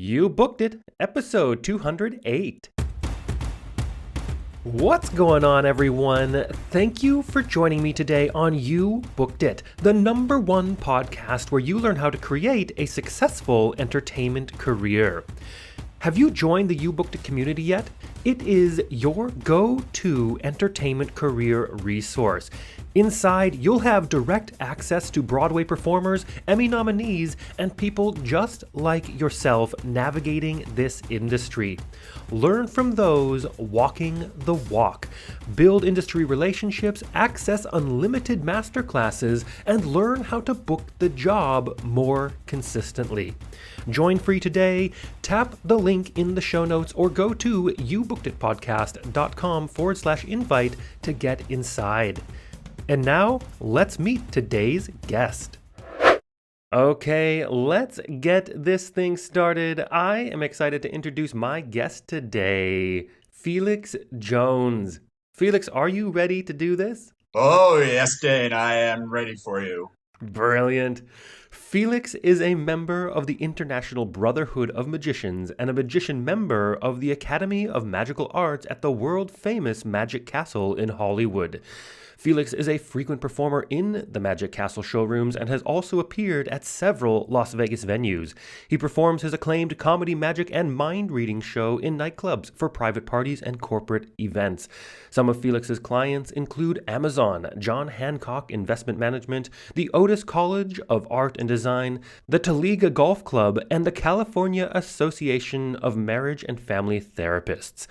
You booked it, episode 208. What's going on, everyone? Thank you for joining me today on You Booked It, the #1 podcast where you learn how to create a successful entertainment career. Have you joined the You Booked It community yet? It is your go-to entertainment career resource. Inside, you'll have direct access to Broadway performers, Emmy nominees, and people just like yourself navigating this industry. Learn from those walking the walk. Build industry relationships, access unlimited masterclasses, and learn how to book the job more consistently. Join free today. Tap the link in the show notes or go to youbookeditpodcast.com/invite to get inside. And now, let's meet today's guest. Okay, let's get this thing started. I am excited to introduce my guest today, Felix Jones. Felix, are you ready to do this? Oh, yes, Dane, I am ready for you. Brilliant. Felix is a member of the International Brotherhood of Magicians and a magician member of the Academy of Magical Arts at the world-famous Magic Castle in Hollywood. Felix is a frequent performer in the Magic Castle showrooms and has also appeared at several Las Vegas venues. He performs his acclaimed comedy, magic, and mind-reading show in nightclubs for private parties and corporate events. Some of Felix's clients include Amazon, John Hancock Investment Management, the Otis College of Art and Design, the Taliga Golf Club, and the California Association of Marriage and Family Therapists.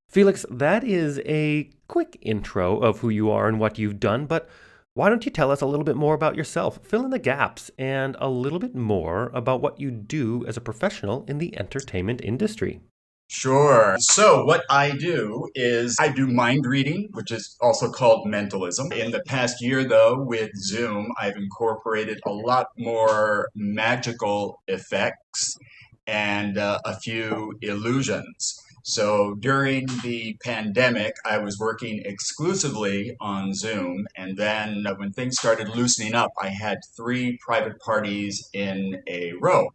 Felix, that is a quick intro of who you are and what you've done, but why don't you tell us a little bit more about yourself, fill in the gaps, and a little bit more about what you do as a professional in the entertainment industry? Sure. So what I do is I do mind reading, which is also called mentalism. In the past year, though, with Zoom, I've incorporated a lot more magical effects and a few illusions. So during the pandemic, I was working exclusively on Zoom. And then when things started loosening up, I had 3 private parties in a row.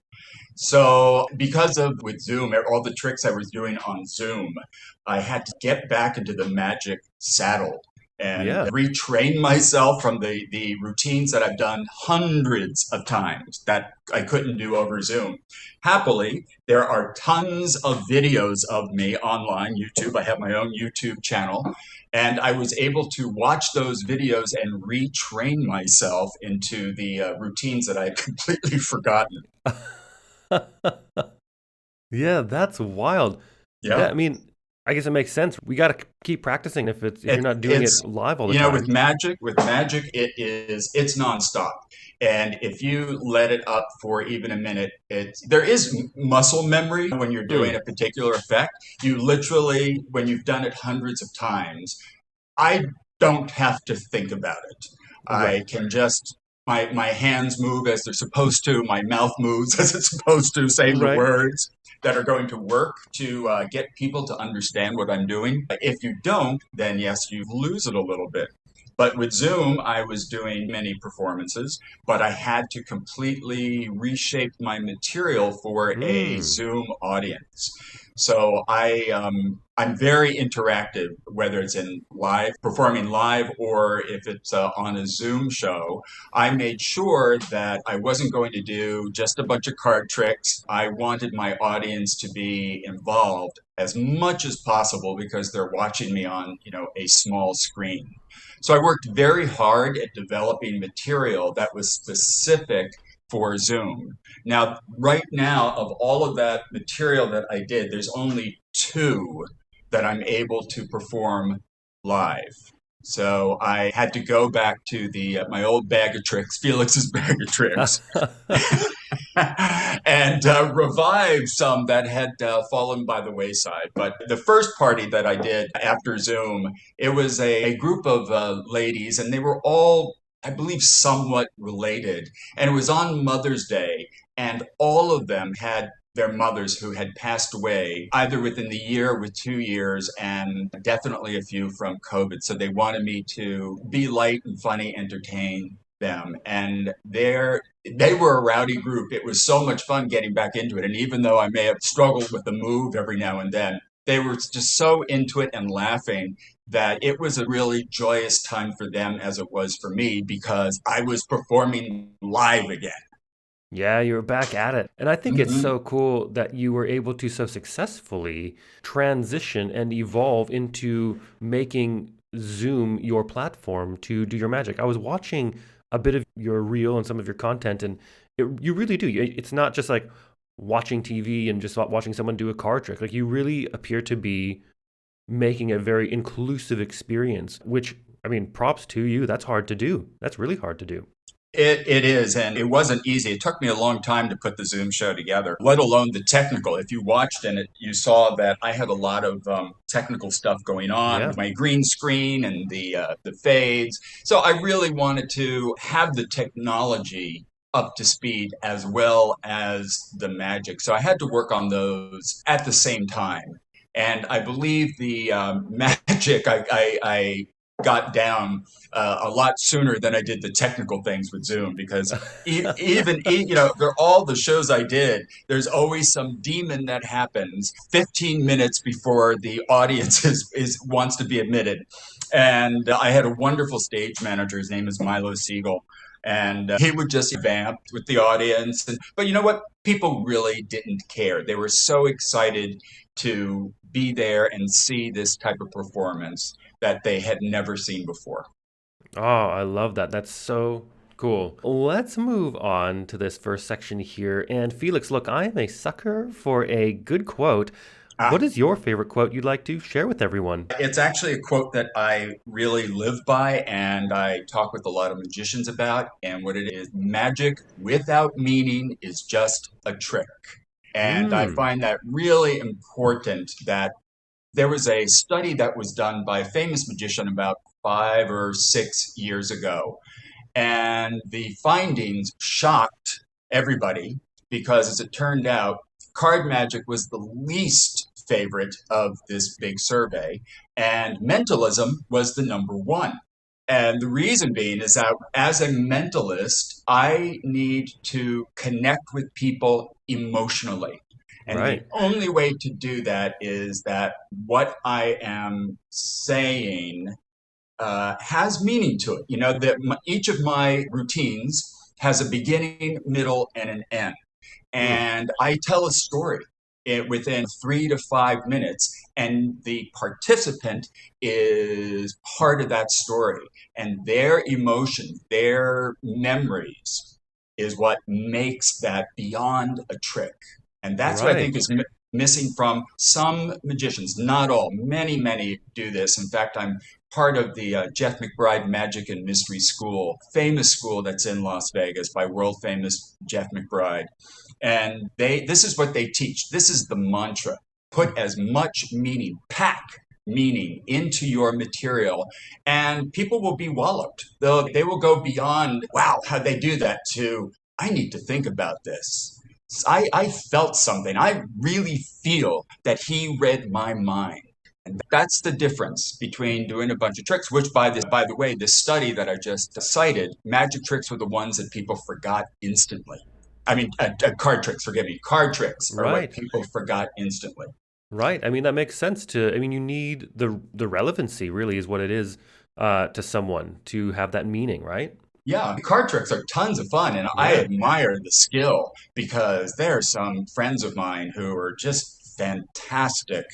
So because of with Zoom, all the tricks I was doing on Zoom, I had to get back into the magic saddle and Yeah. retrain myself from the routines that I've done hundreds of times that I couldn't do over Zoom. Happily, there are tons of videos of me online, YouTube. I have my own YouTube channel. And I was able to watch those videos and retrain myself into the routines that I had completely forgotten. Yeah, that's wild. Yeah. I guess it makes sense. We got to keep practicing if you're not doing it It's live all the you know time. with magic it's nonstop. And if you let it up for even a minute, there is muscle memory when you're doing Mm, a particular effect. You literally, when you've done it hundreds of times, I don't have to think about it. I right, can just my hands move as they're supposed to, my mouth moves as it's supposed to, saying the right. words that are going to work to get people to understand what I'm doing. If you don't, then yes, you lose it a little bit. But with Zoom, I was doing many performances, but I had to completely reshape my material for a Mm, Zoom audience. So I'm very interactive, whether it's in live, performing live, or if it's on a Zoom show. I made sure that I wasn't going to do just a bunch of card tricks. I wanted my audience to be involved as much as possible because they're watching me on, a small screen. So I worked very hard at developing material that was specific for Zoom. Now, right now, of all of that material that I did, there's only 2 that I'm able to perform live. So I had to go back to the my old bag of tricks, Felix's bag of tricks, and revive some that had fallen by the wayside. But the first party that I did after Zoom, it was a group of ladies, and they were all, I believe, somewhat related. And it was on Mother's Day, and all of them had their mothers who had passed away either within the year or with 2 years, and definitely a few from COVID. So they wanted me to be light and funny, entertain them. And they were a rowdy group. It was so much fun getting back into it. And even though I may have struggled with the move every now and then, they were just so into it and laughing that it was a really joyous time for them as it was for me because I was performing live again. Yeah, you're back at it. And I think it's Hmm. so cool that you were able to so successfully transition and evolve into making Zoom your platform to do your magic. I was watching a bit of your reel and some of your content, and you really do. It's not just like watching TV and just watching someone do a card trick. Like you really appear to be making a very inclusive experience, which, I mean, props to you. That's hard to do. That's really hard to do. It is, and it wasn't easy. It took me a long time to put the Zoom show together, let alone the technical. If you watched in it, you saw that I had a lot of technical stuff going on Yeah. with my green screen and the fades. So I really wanted to have the technology up to speed as well as the magic. So I had to work on those at the same time. And I believe the magic I got down a lot sooner than I did the technical things with Zoom because they're all the shows I did. There's always some demon that happens 15 minutes before the audience is wants to be admitted. And I had a wonderful stage manager. His name is Milo Siegel. And he would just vamp with the audience. But you know what? People really didn't care. They were so excited to be there and see this type of performance that they had never seen before. Oh, I love that. That's so cool. Let's move on to this first section here. And Felix, look, I am a sucker for a good quote. Ah, What is your favorite quote you'd like to share with everyone? it's actually a quote that I really live by and I talk with a lot of magicians about. And what it is, magic without meaning is just a trick. And I Hmm. find that really important that there was a study that was done by a famous magician about 5 or 6 years ago. And the findings shocked everybody because, as it turned out, card magic was the least favorite of this big survey, and mentalism was the number one. And the reason being is that as a mentalist, I need to connect with people emotionally. And the Right. only way to do that is that what I am saying has meaning to it. You know, that each of my routines has a beginning, middle, and an end. Hmm. And I tell a story within 3 to 5 minutes, and the participant is part of that story. And their emotions, their memories is what makes that beyond a trick. And that's what I think Right. is missing from some magicians. Not all, many, many do this. In fact, I'm part of the Jeff McBride Magic and Mystery School, famous school that's in Las Vegas by world famous Jeff McBride. And this is what they teach. This is the mantra. Put as much meaning, pack meaning into your material, and people will be walloped. They will go beyond, wow, how'd they do that, to, I need to think about this. I felt something. I really feel that he read my mind. And that's the difference between doing a bunch of tricks, which by the way, this study that I just cited, magic tricks were the ones that people forgot instantly. I mean, card tricks, forgive me. Card tricks are what Right. people forgot instantly. Right. I mean, that makes sense to, I mean, you need the relevancy really is what it is to someone to have that meaning, right? Yeah, card tricks are tons of fun, and I Yeah. admire the skill because there are some friends of mine who are just fantastic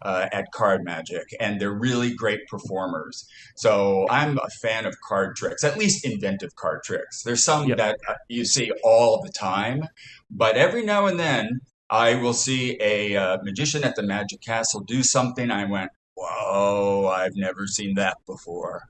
at card magic, and they're really great performers. So I'm a fan of card tricks, at least inventive card tricks. There's some Yep. that you see all the time, but every now and then I will see a magician at the Magic Castle do something. I went, whoa, I've never seen that before.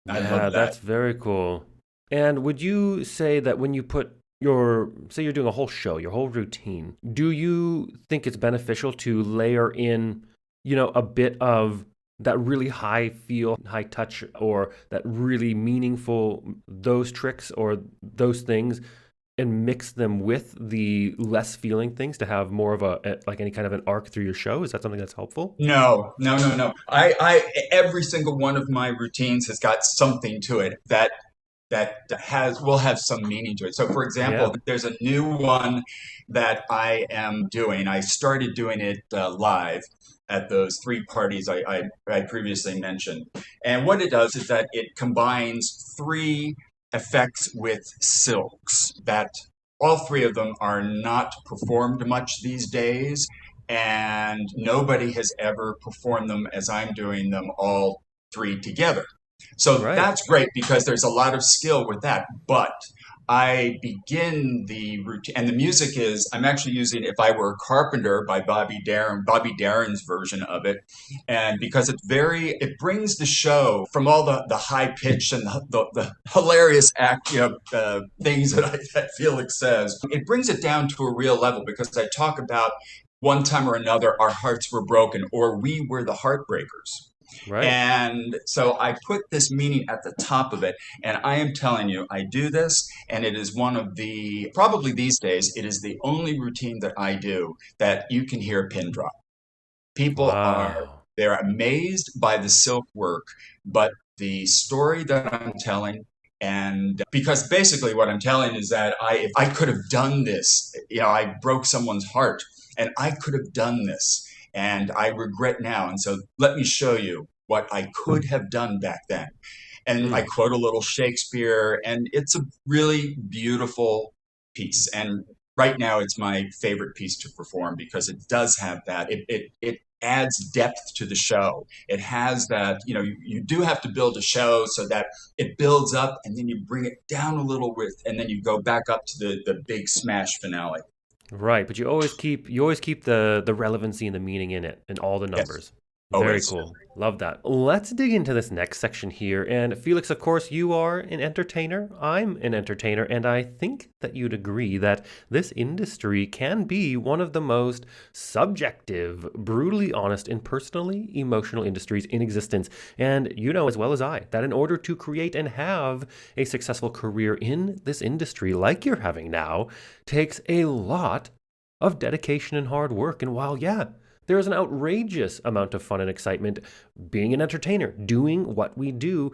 I love Yeah, that. that's very cool. And would you say that when you put say you're doing a whole show, your whole routine, do you think it's beneficial to layer in, a bit of that really high feel, high touch, or that really meaningful, those tricks or those things, and mix them with the less feeling things to have more of like any kind of an arc through your show? Is that something that's helpful? No, no, no, no. Every single one of my routines has got something to it that that has will have some meaning to it. So, for Yeah. example, there's a new one that I am doing. I started doing it live at those three parties I previously mentioned. And what it does is that it combines three effects with silks that all three of them are not performed much these days. And nobody has ever performed them as I'm doing them all three together. So Right. that's great because there's a lot of skill with that. But I begin the routine, and the music is I'm actually using "If I Were a Carpenter" by Bobby Darin's version of it, and because it brings the show from all the high pitch and the hilarious things that Felix says, it brings it down to a real level because I talk about one time or another our hearts were broken or we were the heartbreakers. Right. And so I put this meaning at the top of it. And I am telling you, I do this, and it is one of probably these days, it is the only routine that I do that you can hear a pin drop. People Wow. they're amazed by the silk work, but the story that I'm telling, and because basically what I'm telling is that if I could have done this, I broke someone's heart, and I could have done this, and I regret now. And so let me show you what I could have done back then. And I Mm. quote a little Shakespeare, and it's a really beautiful piece. And right now, it's my favorite piece to perform because it does have that. It adds depth to the show. It has that, you do have to build a show so that it builds up and then you bring it down a little and then you go back up to the big smash finale. Right, but you always keep the relevancy and the meaning in it and all the Yes, numbers. Very always. cool. Love that. Let's dig into this next section here. And Felix, of course, you are an entertainer. I'm an entertainer, and I think that you'd agree that this industry can be one of the most subjective, brutally honest, and personally emotional industries in existence. And you know as well as I that in order to create and have a successful career in this industry like you're having now, takes a lot of dedication and hard work. And while, yeah, there is an outrageous amount of fun and excitement being an entertainer, doing what we do,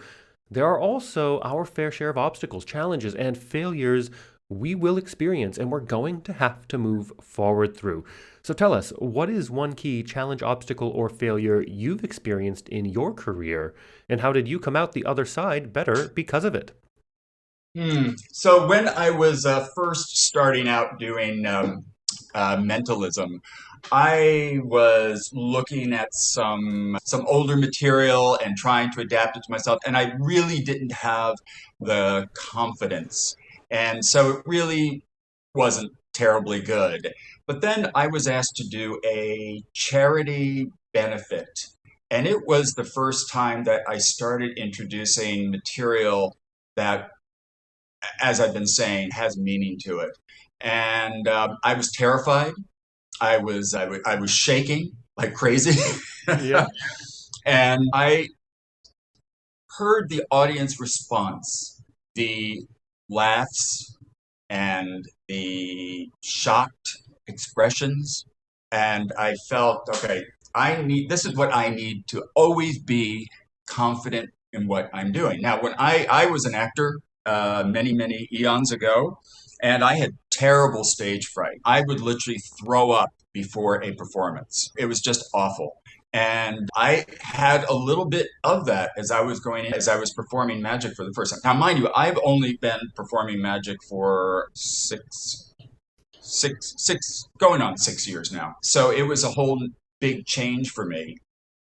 there are also our fair share of obstacles, challenges, and failures we will experience, and we're going to have to move forward through. So tell us, what is one key challenge, obstacle, or failure you've experienced in your career, and how did you come out the other side better because of it? So when I was first starting out doing mentalism, I was looking at some older material and trying to adapt it to myself, and I really didn't have the confidence, and so it really wasn't terribly good. But then I was asked to do a charity benefit, and it was the first time that I started introducing material that, as I've been saying, has meaning to it. And I was terrified. I was shaking like crazy, Yeah. and I heard the audience response, the laughs and the shocked expressions, and I felt okay. This is what I need to always be confident in what I'm doing. Now, when I was an actor many eons ago, and I had terrible stage fright. I would literally throw up before a performance. It was just awful. And I had a little bit of that as I was performing magic for the first time. Now, mind you, I've only been performing magic for going on 6 years now. So it was a whole big change for me.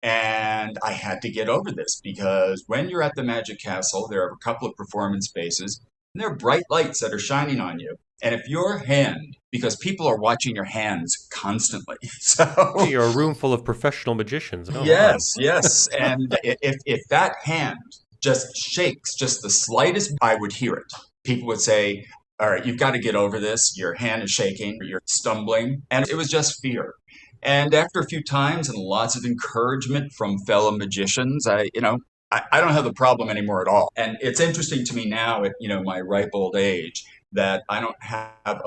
And I had to get over this because when you're at the Magic Castle, there are a couple of performance spaces, and there are bright lights that are shining on you. And if your hand, because people are watching your hands constantly, so You're a room full of professional magicians. Oh, my. yes, and if that hand just shakes just the slightest, I would hear it. People would say, "All right, you've got to get over this. Your hand is shaking, you're stumbling," and it was just fear. And after a few times and lots of encouragement from fellow magicians, I don't have the problem anymore at all. And it's interesting to me now at my ripe old age that I don't have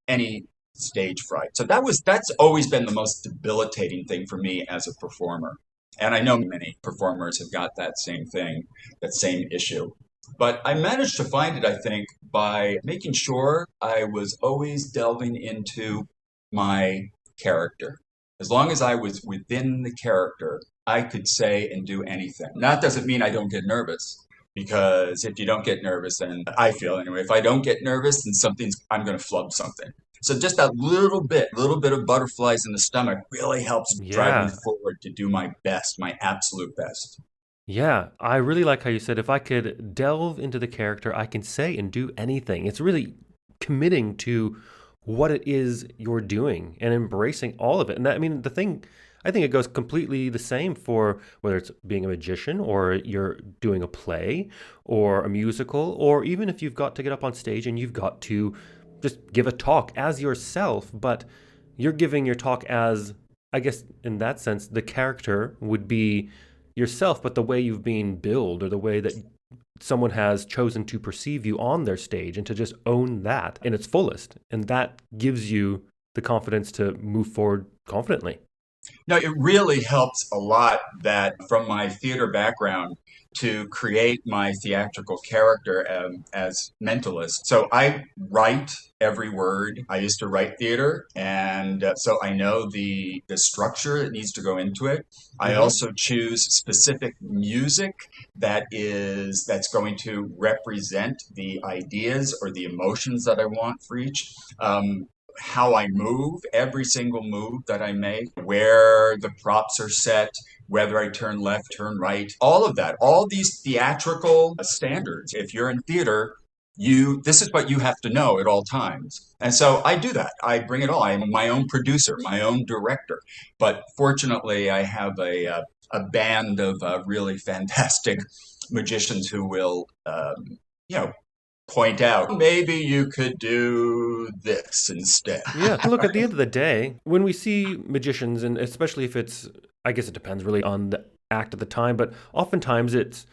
any stage fright. So that's always been the most debilitating thing for me as a performer. And I know many performers have got that same thing, that same issue. But I managed to find it, I think, by making sure I was always delving into my character. As long as I was within the character, I could say and do anything. Now, that doesn't mean I don't get nervous, because if you don't get nervous, then I feel anyway, if I don't get nervous, then I'm going to flub something. So just that little bit of butterflies in the stomach really helps drive me Yeah. forward to do my best, my absolute best. Yeah, I really like how you said if I could delve into the character, I can say and do anything. It's really committing to what it is you're doing and embracing all of it. And that, I mean, the thing, I think it goes completely the same for whether it's being a magician or you're doing a play or a musical, or even if you've got to get up on stage and you've got to just give a talk as yourself, but you're giving your talk as, I guess, in that sense, the character would be yourself, but the way you've been billed or the way that someone has chosen to perceive you on their stage and to just own that in its fullest. And that gives you the confidence to move forward confidently. No, it really helps a lot that from my theater background to create my theatrical character as mentalist. So I write every word. I used to write theater, and so I know the structure that needs to go into it. I Mm-hmm. also choose specific music that's going to represent the ideas or the emotions that I want for each. How I move, every single move that I make, where the props are set, whether I turn left, turn right, all of that, all these theatrical standards. If you're in theater, this is what you have to know at all times. And so I do that. I bring it all. I'm my own producer, my own director. But fortunately, I have a band of really fantastic magicians who will, you know, point out maybe you could do this instead. Yeah. Look, at the end of the day, when we see magicians, and especially if it's, I guess it depends really on the act at the time, but oftentimes it's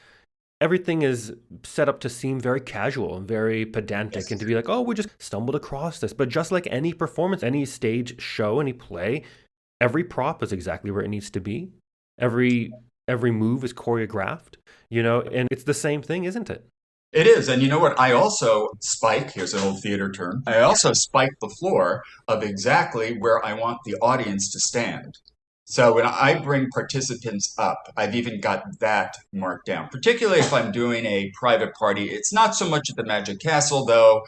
everything is set up to seem very casual and very pedantic and to Yes. be like, oh, we just stumbled across this. But just like any performance, any stage show, any play, every prop is exactly where it needs to be. Every every move is choreographed, and it's the same thing, isn't it? It is. And you know what? I also spike, here's an old theater term, I also spike the floor of exactly where I want the audience to stand. So when I bring participants up, I've even got that marked down. Particularly if I'm doing a private party, it's not so much at the Magic Castle though,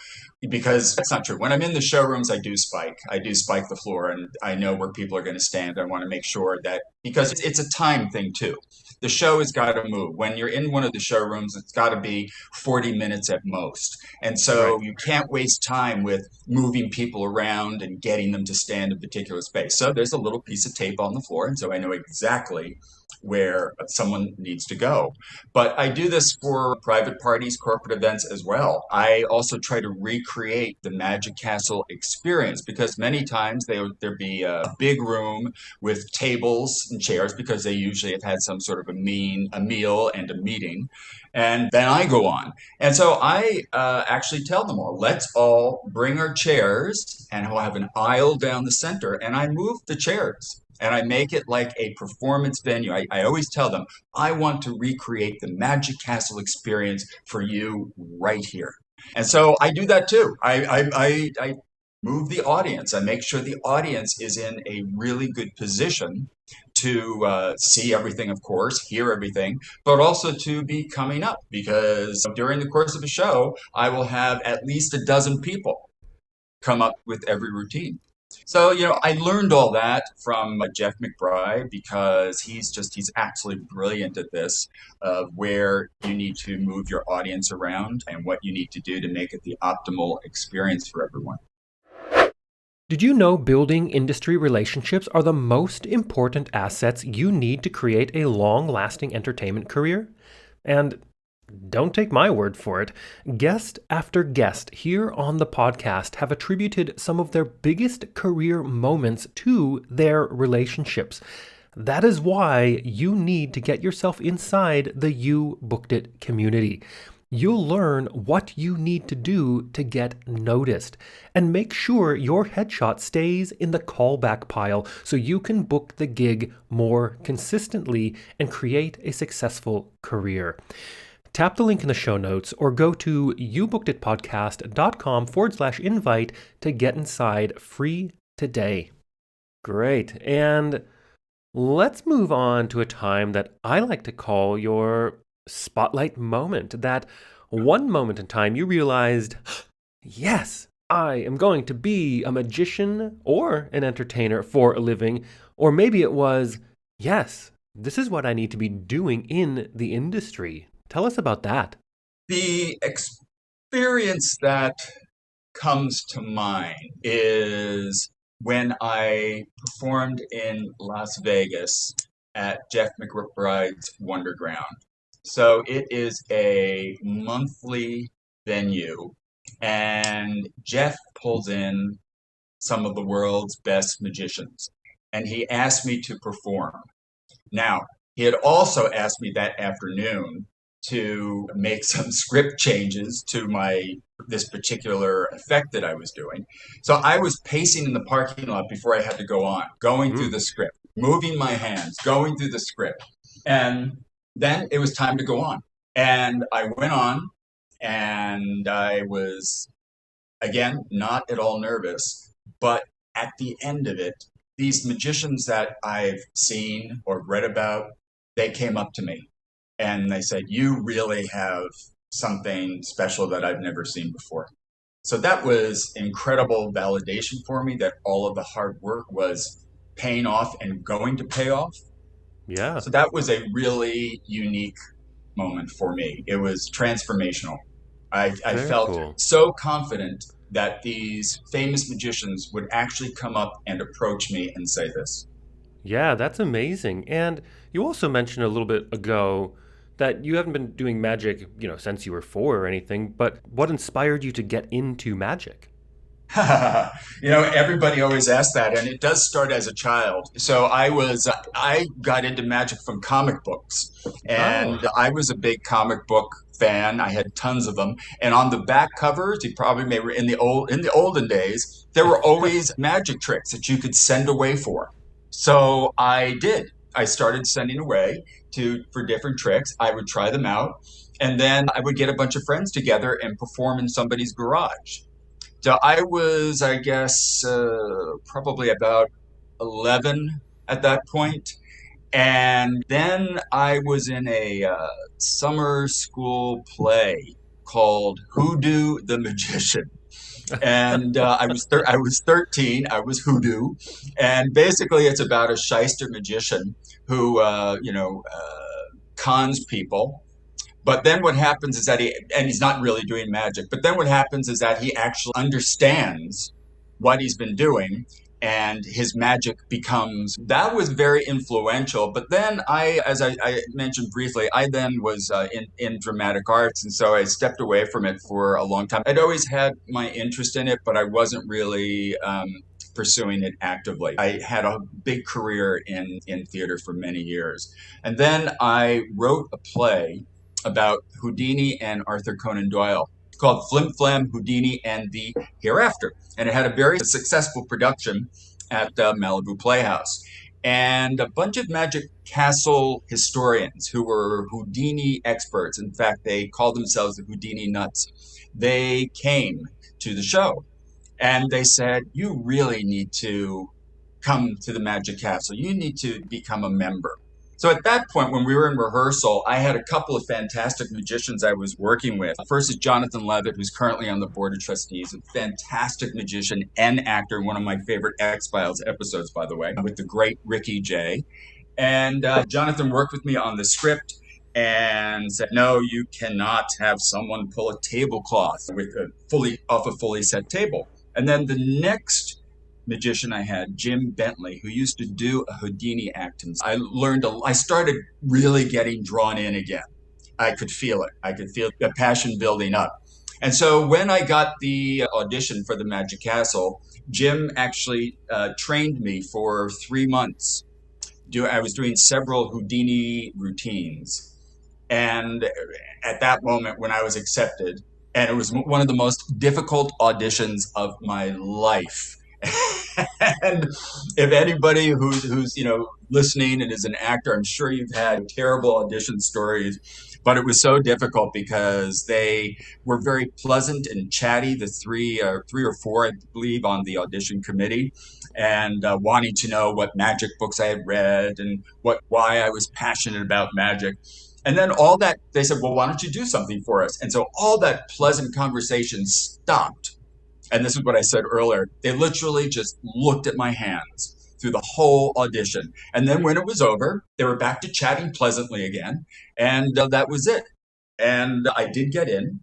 because that's not true. When I'm in the showrooms, I do spike. I do spike the floor, and I know where people are going to stand. I want to make sure that because it's a time thing too. The show has got to move. When you're in one of the showrooms, it's got to be 40 minutes at most. And Right. so you can't waste time with moving people around and getting them to stand in a particular space. So there's a little piece of tape on the floor. And so I know exactly where someone needs to go. But I do this for private parties, corporate events as well. I also try to recreate the Magic Castle experience because many times there'd be a big room with tables and chairs because they usually have had some sort of a meal and a meeting. And then I go on. And so I actually tell them all, let's all bring our chairs and we'll have an aisle down the center. And I move the chairs and I make it like a performance venue. I always tell them, I want to recreate the Magic Castle experience for you right here. And so I do that too. I move the audience. I make sure the audience is in a really good position to see everything, of course, hear everything, but also to be coming up because during the course of a show, I will have at least a dozen people come up with every routine. So, I learned all that from Jeff McBride because he's absolutely brilliant at this, where you need to move your audience around and what you need to do to make it the optimal experience for everyone. Did you know building industry relationships are the most important assets you need to create a long-lasting entertainment career? And don't take my word for it. Guest after guest here on the podcast have attributed some of their biggest career moments to their relationships. That is why you need to get yourself inside the You Booked It community. You'll learn what you need to do to get noticed and make sure your headshot stays in the callback pile so you can book the gig more consistently and create a successful career. Tap the link in the show notes or go to youbookeditpodcast.com/invite to get inside free today. Great. And let's move on to a time that I like to call your spotlight moment. That one moment in time you realized, yes, I am going to be a magician or an entertainer for a living. Or maybe it was, yes, this is what I need to be doing in the industry. Tell us about that. The experience that comes to mind is when I performed in Las Vegas at Jeff McBride's Wonderground. So it is a monthly venue, and Jeff pulls in some of the world's best magicians, and he asked me to perform. Now, he had also asked me that afternoon to make some script changes to this particular effect that I was doing. So I was pacing in the parking lot before I had to go on, going through the script, moving my hands, going through the script. And then it was time to go on. And I went on, and I was, again, not at all nervous, but at the end of it, these magicians that I've seen or read about, they came up to me and they said, "You really have something special that I've never seen before." So that was incredible validation for me that all of the hard work was paying off and going to pay off. Yeah. So that was a really unique moment for me. It was transformational. I felt cool. so confident that these famous magicians would actually come up and approach me and say this. Yeah, that's amazing. And you also mentioned a little bit ago that you haven't been doing magic, since you were 4 or anything, but what inspired you to get into magic? Everybody always asks that, and it does start as a child. So I got into magic from comic books, and I was a big comic book fan. I had tons of them, and on the back covers, you probably may in the olden days, there were always magic tricks that you could send away for. So I did. I started sending away for different tricks. I would try them out, and then I would get a bunch of friends together and perform in somebody's garage. So I was, I guess, probably about 11 at that point. And then I was in a summer school play called Hoodoo the Magician. And I was 13. I was Hoodoo. And basically, it's about a shyster magician who, cons people. But then what happens is that he's not really doing magic, but then what happens is that he actually understands what he's been doing, and his magic that was very influential. But then as I mentioned briefly, I then was in dramatic arts, and so I stepped away from it for a long time. I'd always had my interest in it, but I wasn't really pursuing it actively. I had a big career in theater for many years. And then I wrote a play about Houdini and Arthur Conan Doyle called Flim Flam, Houdini and the Hereafter. And it had a very successful production at Malibu Playhouse. And a bunch of Magic Castle historians who were Houdini experts, in fact, they called themselves the Houdini Nuts, they came to the show. And they said, "You really need to come to the Magic Castle. You need to become a member." So at that point, when we were in rehearsal, I had a couple of fantastic magicians I was working with. First is Jonathan Levitt, who's currently on the Board of Trustees, a fantastic magician and actor, one of my favorite X-Files episodes, by the way, with the great Ricky Jay. And Jonathan worked with me on the script and said, "No, you cannot have someone pull a tablecloth off a fully set table." And then the next magician I had, Jim Bentley, who used to do a Houdini act. I started really getting drawn in again. I could feel it. I could feel the passion building up. And so when I got the audition for the Magic Castle, Jim actually trained me for 3 months. I was doing several Houdini routines. And at that moment when I was accepted, and it was one of the most difficult auditions of my life. And if anybody who's listening and is an actor, I'm sure you've had terrible audition stories. But it was so difficult because they were very pleasant and chatty, the three or four, I believe, on the audition committee, and wanting to know what magic books I had read and why I was passionate about magic. And then all that, they said, well, why don't you do something for us? And so all that pleasant conversation stopped. And this is what I said earlier. They literally just looked at my hands through the whole audition. And then when it was over, they were back to chatting pleasantly again. And that was it. And I did get in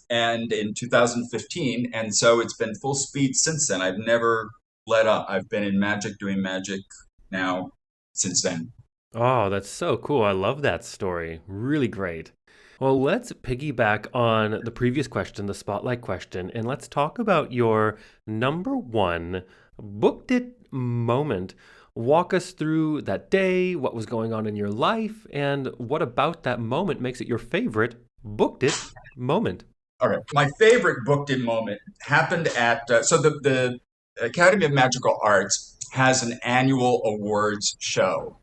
2015. And so it's been full speed since then. I've never let up. I've been in magic, doing magic now since then. Oh, that's so cool. I love that story. Really great. Well, let's piggyback on the previous question, the spotlight question, and let's talk about your number one booked it moment. Walk us through that day, what was going on in your life, and what about that moment makes it your favorite booked it moment? All right. My favorite booked in moment happened at, so the Academy of Magical Arts has an annual awards show.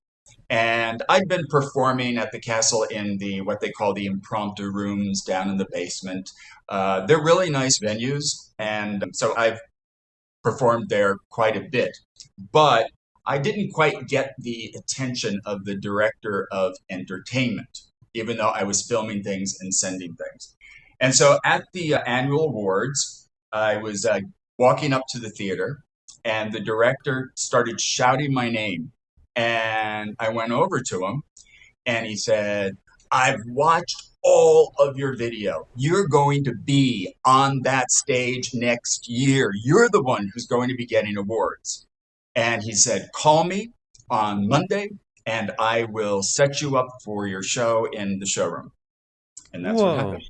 And I'd been performing at the castle in the what they call the impromptu rooms down in the basement. They're really nice venues, and so I've performed there quite a bit. But I didn't quite get the attention of the director of entertainment, even though I was filming things and sending things. And so at the annual awards, I was walking up to the theater, and the director started shouting my name. And I went over to him and he said, I've watched all of your video. You're going to be on that stage next year. You're the one who's going to be getting awards. And he said, call me on Monday and I will set you up for your show in the showroom. And that's what Whoa. happened.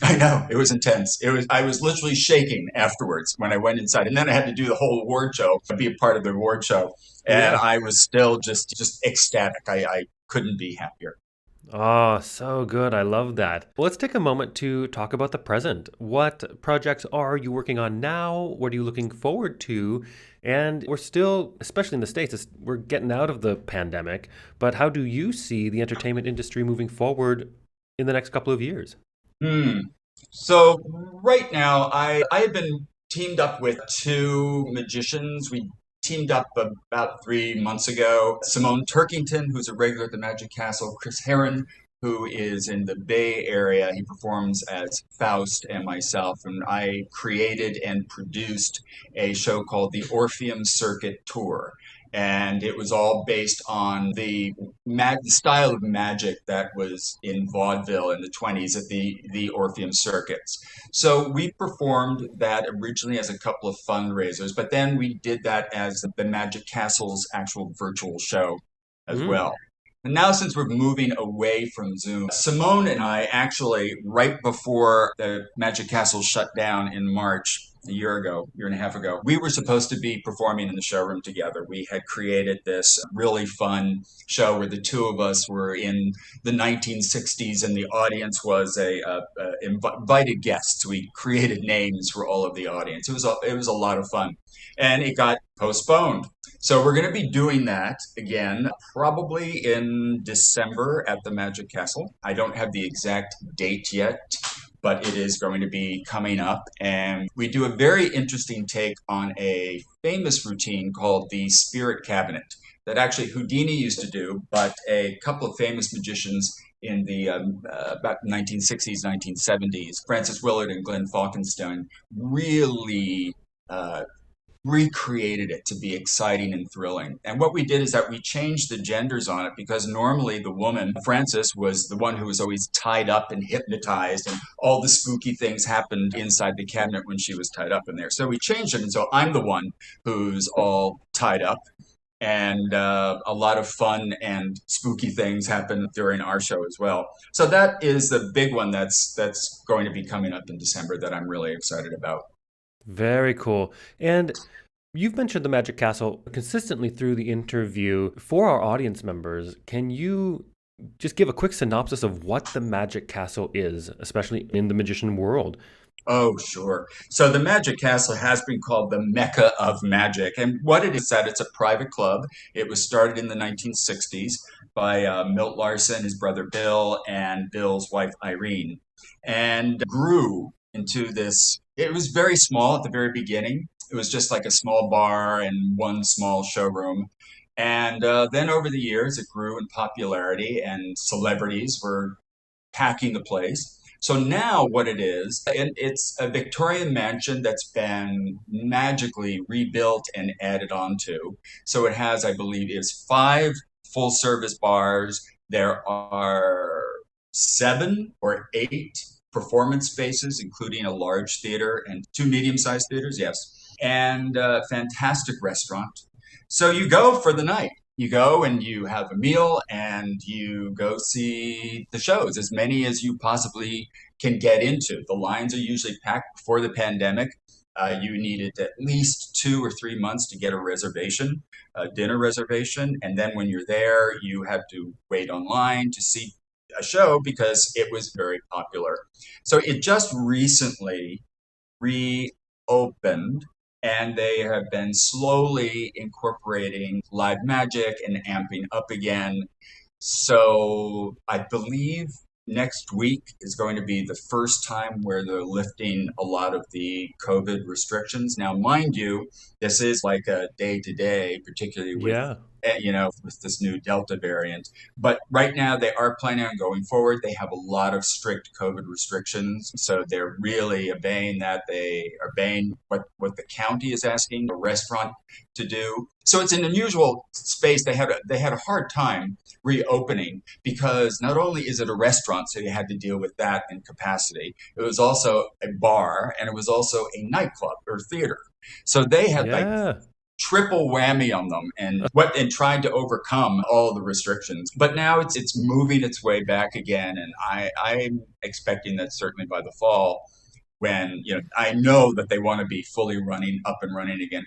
I know, it was intense. I was literally shaking afterwards when I went inside. And then I had to do the whole award show, be a part of the award show. And Yeah. I was still just ecstatic. I couldn't be happier. Oh, so good. I love that. Well, let's take a moment to talk about the present. What projects are you working on now? What are you looking forward to? And we're still, especially in the States, we're getting out of the pandemic, but how do you see the entertainment industry moving forward in the next couple of years? Hmm. So right now, I have been teamed up with two magicians. We teamed up about 3 months ago. Simone Turkington, who's a regular at the Magic Castle, Chris Heron, who is in the Bay Area. He performs as Faust and myself, and I created and produced a show called the Orpheum Circuit Tour. And it was all based on the style of magic that was in vaudeville in the 20s at the Orpheum circuits. So we performed that originally as a couple of fundraisers, but then we did that as the Magic Castle's actual virtual show as Mm. well. And now, since we're moving away from Zoom, Simone and I actually, right before the Magic Castle shut down in March, a year and a half ago, we were supposed to be performing in the showroom together. We had created this really fun show where the two of us were in the 1960s and the audience was invited guests. We created names for all of the audience. It was a lot of fun, and it got postponed. So we're going to be doing that again, probably in December at the Magic Castle. I don't have the exact date yet, but it is going to be coming up. And we do a very interesting take on a famous routine called the Spirit Cabinet that actually Houdini used to do, but a couple of famous magicians in the about 1960s, 1970s, Francis Willard and Glenn Falkenstein, really recreated it to be exciting and thrilling. And what we did is that we changed the genders on it because normally the woman, Frances, was the one who was always tied up and hypnotized, and all the spooky things happened inside the cabinet when she was tied up in there. So we changed it, and so I'm the one who's all tied up. And a lot of fun and spooky things happen during our show as well. So that is the big one that's going to be coming up in December that I'm really excited about. Very cool. And you've mentioned the Magic Castle consistently through the interview. For our audience members, can you just give a quick synopsis of what the Magic Castle is, especially in the magician world? Oh, sure. So the Magic Castle has been called the Mecca of Magic. And what it is that it's a private club. It was started in the 1960s by Milt Larson, his brother Bill, and Bill's wife Irene, and grew into this. It was very small at the very beginning. It was just like a small bar and one small showroom. And then over the years, it grew in popularity, and celebrities were packing the place. So now what it is, and it's a Victorian mansion that's been magically rebuilt and added onto. So it has, I believe, it's five full service bars. There are seven or eight performance spaces, including a large theater and two medium sized theaters, yes, and a fantastic restaurant. So you go for the night. You go and you have a meal and you go see the shows, as many as you possibly can get into. The lines are usually packed before the pandemic. You needed at least 2 or 3 months to get a reservation, a dinner reservation. And then when you're there, you have to wait online to see a show because it was very popular. So it just recently reopened, and they have been slowly incorporating live magic and amping up again. So I believe next week is going to be the first time where they're lifting a lot of the COVID restrictions. Now, mind you, this is like a day to day, particularly with Yeah. with this new Delta variant. But right now, they are planning on going forward. They have a lot of strict COVID restrictions, so they're really obeying that. They are obeying what the county is asking the restaurant to do. So it's an unusual space. They had a hard time reopening because not only is it a restaurant, so you had to deal with that in capacity, it was also a bar and it was also a nightclub or theater. So they had like Yeah. triple whammy on them and tried to overcome all the restrictions. But now it's moving its way back again, and I'm expecting that certainly by the fall, when I know that they want to be fully running up and running again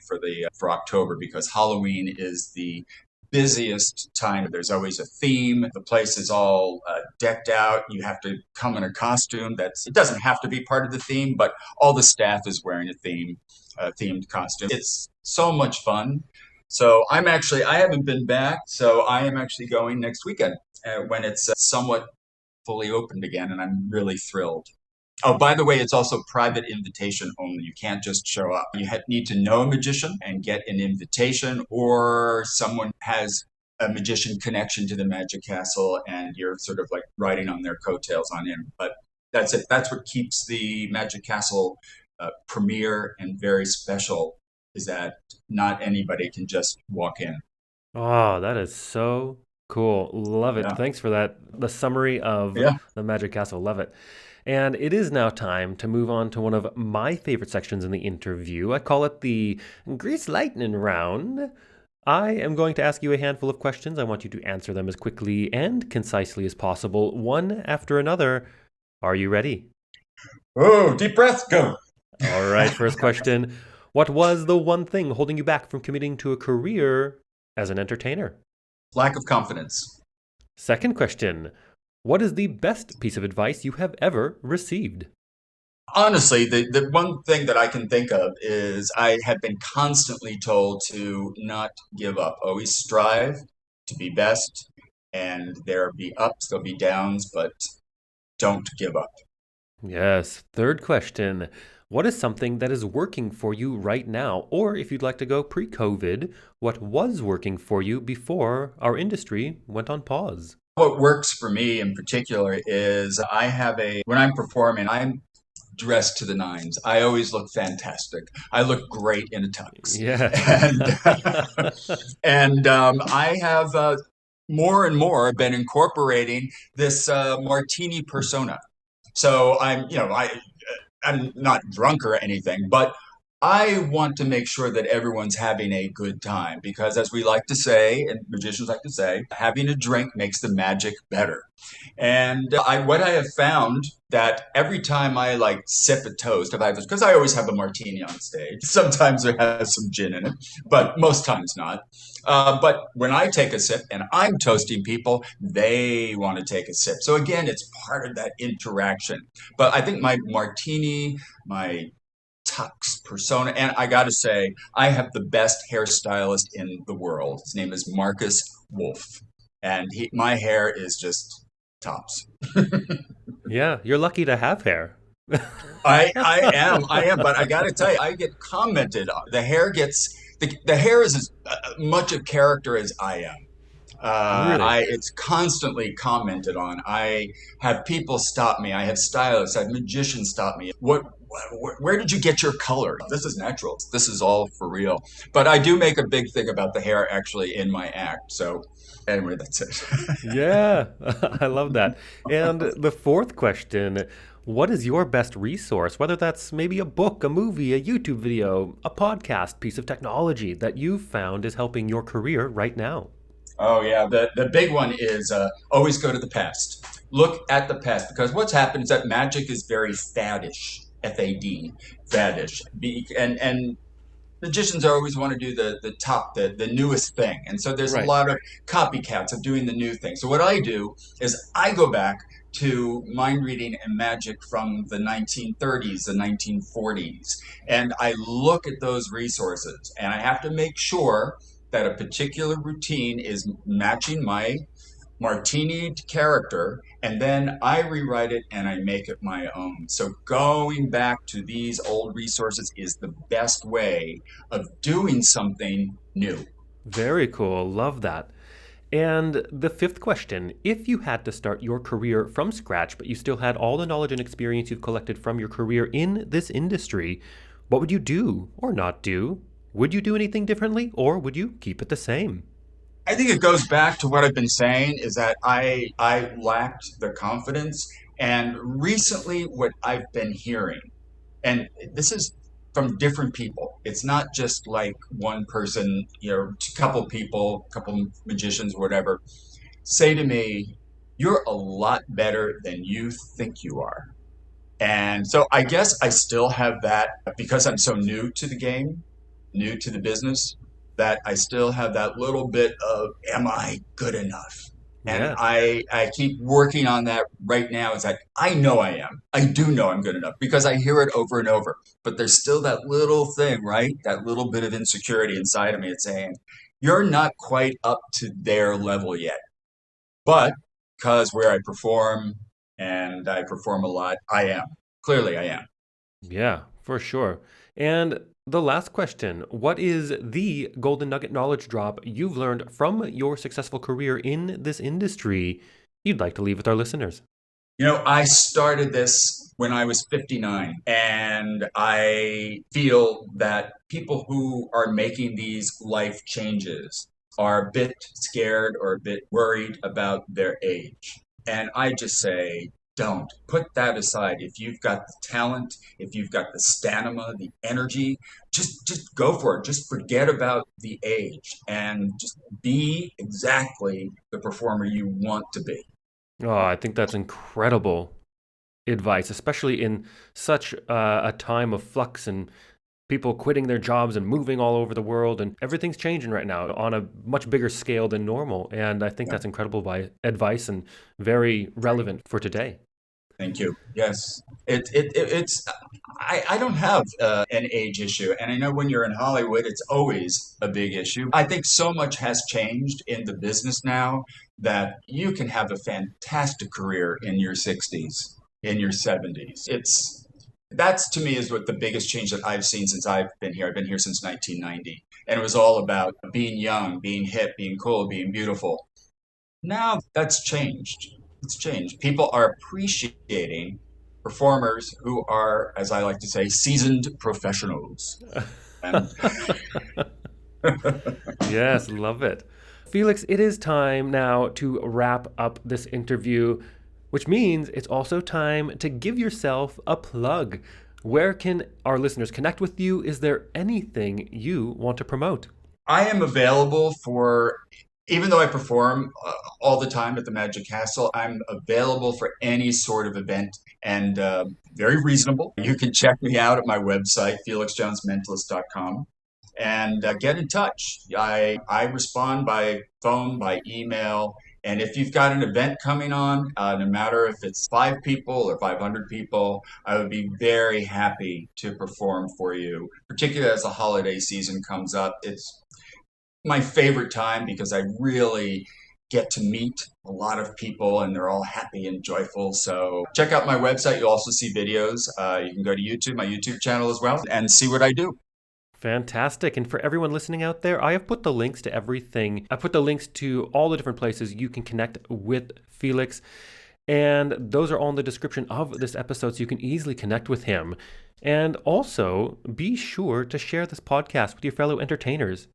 for October, because Halloween is the busiest time. There's always a theme. The place is all decked out. You have to come in a costume. It doesn't have to be part of the theme, but all the staff is wearing themed costume. It's so much fun. So I haven't been back, so I am actually going next weekend when it's somewhat fully opened again, and I'm really thrilled. Oh, by the way, it's also private invitation only. You can't just show up. Need to know a magician and get an invitation, or someone has a magician connection to the Magic Castle, and you're sort of like riding on their coattails on in. But that's it. That's what keeps the Magic Castle premier and very special, is that not anybody can just walk in. Oh, that is so cool. Love it. Yeah. Thanks for that. The summary of Yeah. the Magic Castle. Love it. And it is now time to move on to one of my favorite sections in the interview. I call it the Grease Lightning Round. I am going to ask you a handful of questions. I want you to answer them as quickly and concisely as possible, one after another. Are you ready? Oh, deep breath, go. All right, first question. What was the one thing holding you back from committing to a career as an entertainer? Lack of confidence. Second question. What is the best piece of advice you have ever received? Honestly, the one thing that I can think of is I have been constantly told to not give up, always strive to be best, and there'll be ups, there'll be downs, but don't give up. Yes. Third question. What is something that is working for you right now? Or if you'd like to go pre COVID, what was working for you before our industry went on pause? What works for me in particular is when I'm performing, I'm dressed to the nines. I always look fantastic. I look great in a tux. Yeah. And I have more and more been incorporating this martini persona. So I'm not drunk or anything, but I want to make sure that everyone's having a good time because, as we like to say, and magicians like to say, having a drink makes the magic better. And what I have found that every time I like sip a toast, if I because I always have a martini on stage. Sometimes there has some gin in it, but most times not. But when I take a sip and I'm toasting people, they want to take a sip. So again, it's part of that interaction. But I think my martini, my tux persona, and I got to say, I have the best hairstylist in the world. His name is Marcus Wolf, and my hair is just tops. Yeah, you're lucky to have hair. I am, but I got to tell you, I get commented on. The hair is as much a character as I am. Really? It's constantly commented on. I have people stop me. I have stylists. I have magicians stop me. Where did you get your color? This is natural. This is all for real. But I do make a big thing about the hair actually in my act. So anyway, that's it. Yeah, I love that. And the fourth question, what is your best resource? Whether that's maybe a book, a movie, a YouTube video, a podcast, piece of technology that you've found is helping your career right now. Oh yeah, the big one is always go to the past. Look at the past because what's happened is that magic is very faddish, FAD, faddish, and magicians always want to do the newest thing, and so there's a Right. lot of copycats of doing the new thing. So what I do is I go back to mind reading and magic from the 1930s, the 1940s, and I look at those resources, and I have to make sure that a particular routine is matching my martini character, and then I rewrite it and I make it my own. So going back to these old resources is the best way of doing something new. Very cool. Love that. And the fifth question, if you had to start your career from scratch, but you still had all the knowledge and experience you've collected from your career in this industry, what would you do or not do? Would you do anything differently or would you keep it the same? I think it goes back to what I've been saying is that I lacked the confidence, and recently what I've been hearing, and this is from different people. It's not just like one person, a couple people, couple magicians, whatever, say to me, "You're a lot better than you think you are." And so I guess I still have that because I'm so new to the game, new to the business, that I still have that little bit of, am I good enough? And Yeah. I keep working on that right now. It's like, I know I am. I do know I'm good enough because I hear it over and over. But there's still that little thing, right? That little bit of insecurity inside of me. It's saying, you're not quite up to their level yet. But because where I perform and I perform a lot, I am. Clearly, I am. Yeah, for sure. And the last question, what is the golden nugget knowledge drop you've learned from your successful career in this industry you'd like to leave with our listeners? I started this when I was 59, and I feel that people who are making these life changes are a bit scared or a bit worried about their age. And I just say, don't put that aside. If you've got the talent, if you've got the stamina, the energy, just go for it. Just forget about the age and just be exactly the performer you want to be. Oh, I think that's incredible advice, especially in such a time of flux and people quitting their jobs and moving all over the world, and everything's changing right now on a much bigger scale than normal. And I think Yeah. that's incredible advice and very relevant for today. Thank you. Yes, it's. I don't have an age issue, and I know when you're in Hollywood, it's always a big issue. I think so much has changed in the business now that you can have a fantastic career in your 60s, in your 70s. That's to me is what the biggest change that I've seen since I've been here. I've been here since 1990, and it was all about being young, being hip, being cool, being beautiful. Now that's changed. It's changed. People are appreciating performers who are, as I like to say, seasoned professionals. And Yes, love it. Felix, it is time now to wrap up this interview, which means it's also time to give yourself a plug. Where can our listeners connect with you? Is there anything you want to promote? I am available for, even though I perform all the time at the Magic Castle, I'm available for any sort of event and very reasonable. You can check me out at my website, felixjonesmentalist.com, and get in touch. I respond by phone, by email. And if you've got an event coming on, no matter if it's 5 people or 500 people, I would be very happy to perform for you, particularly as the holiday season comes up. It's my favorite time because I really get to meet a lot of people and they're all happy and joyful. So check out my website. You'll also see videos. You can go to YouTube, my YouTube channel as well, and see what I do. Fantastic. And for everyone listening out there, I have put the links to everything. I put the links to all the different places you can connect with Felix. And those are all in the description of this episode, so you can easily connect with him. And also, be sure to share this podcast with your fellow entertainers,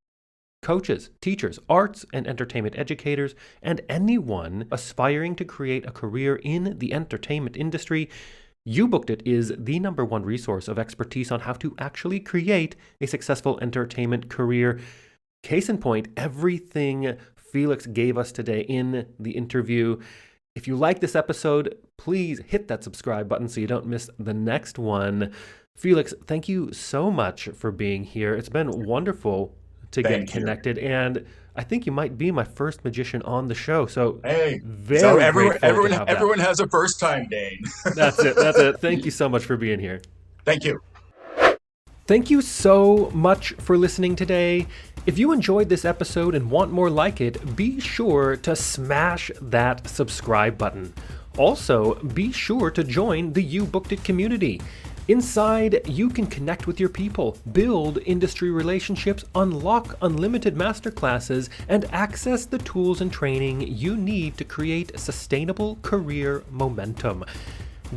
coaches, teachers, arts and entertainment educators, and anyone aspiring to create a career in the entertainment industry. You Booked It is the #1 resource of expertise on how to actually create a successful entertainment career. Case in point, everything Felix gave us today in the interview. If you like this episode, please hit that subscribe button so you don't miss the next one. Felix, thank you so much for being here. It's been wonderful to get connected, and I think you might be my first magician on the show. So, everyone has a first time, Dane. That's it. Thank you so much for being here. Thank you. Thank you so much for listening today. If you enjoyed this episode and want more like it, be sure to smash that subscribe button. Also, be sure to join the You Booked It community. Inside, you can connect with your people, build industry relationships, unlock unlimited masterclasses, and access the tools and training you need to create sustainable career momentum.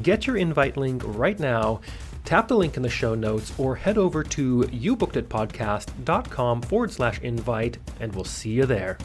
Get your invite link right now. Tap the link in the show notes or head over to youbookeditpodcast.com/invite, and we'll see you there.